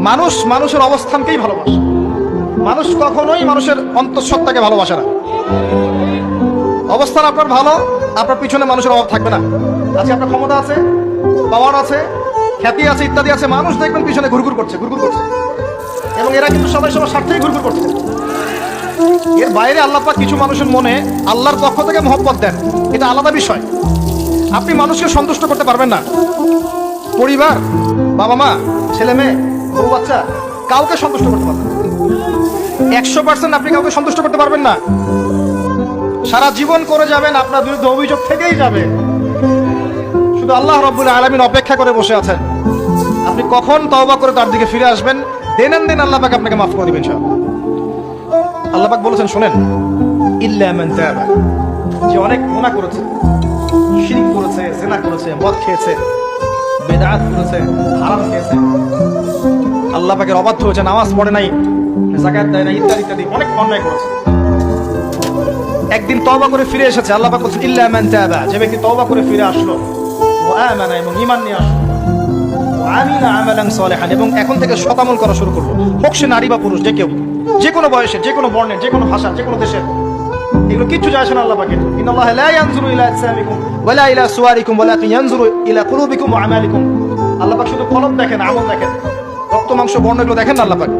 মানুষ মানুষের অবস্থানকেই ভালোবাসে। মানুষ কখনোই মানুষের অন্তঃসত্ত্বাকে ভালোবাসে না। অবস্থান আপনার ভালো, আপনার পিছনে মানুষের অভাব থাকবে না। আজকে আপনার ক্ষমতা আছে, পাওয়ার আছে, খ্যাতি আছে, ইত্যাদি আছে, মানুষ দেখবেন পিছনে ঘুরঘুর করছে, ঘুরঘুর করছে, এবং এরা কিন্তু সবাই সবার স্বার্থেই ঘুরঘুর করছে। এর বাইরে আল্লাহ পাক কিছু মানুষের মনে আল্লাহর পক্ষ থেকে মহব্বত দেন, এটা আলাদা বিষয়। আপনি মানুষকে সন্তুষ্ট করতে পারবেন না। পরিবার, বাবা মা, ছেলে মেয়ে, বউ বাচ্চা, কাউকে সন্তুষ্ট করতে পারবেন না। 100% আপনি কাউকে সন্তুষ্ট করতে পারবেন না। সারা জীবন করে যাবেন, আপনার বিরুদ্ধে অভিযোগ থেকেই যাবে। শুধু আল্লাহ রাব্বুল আলামিন অপেক্ষা করে বসে আছেন, আপনি কখন তওবা করে তার দিকে ফিরে আসবেন। দিন আল্লাহ পাক আপনাকে মাফ করে দিবেন ইনশাআল্লাহ। আল্লাহ পাক বলেছেন, শুনেন, ইল্লা মান তাবা, যে অনেক গুনাহ করেছে, শিরক করেছে, জিনা করেছে, মদ খেয়েছে, বিদআত করেছে, হারাম খেয়েছে, আল্লাহ পাকের অবাধ্য হয়েছে, নামাজ পড়ে নাই, যাকাত দেয় না, ইত্যাদি ইত্যাদি অনেক অন্যায় করেছে। একদিন তওবা করে ফিরে এসেছে। আল্লাহ পাক বলেছেন, ইল্লা মান তাবা, যে ব্যক্তি তওবা করে ফিরে আসলো, ওয়া আমানা, এবং ঈমান নিয়ে আসলো, ওয়া আমিলা আমালান সালিহান, এবং এখন থেকে সৎ আমল করা শুরু করলো, হোক সে নারী বা পুরুষ, যে কেউ, যে কোনো বয়সে, যে কোনো বর্ণের, যে কোনো ভাষা, যে কোনো দেশের, এগুলো কিচ্ছু যায় আসে না আল্লাহ পাকের। ইন্নাল্লাহা লা ইয়ানজুরু ইলা আজসামিকুম ওয়ালা ইলা সুওয়ারিকুম ওয়ালাকিন ইয়ানজুরু ইলা কুলুবিকুম ওয়া আমালিকুম। আল্লাহ পাক শুধু কলব দেখেন, আমল দেখেন, রক্ত মাংস বর্ণ এগুলো দেখেন না আল্লাহ পাক।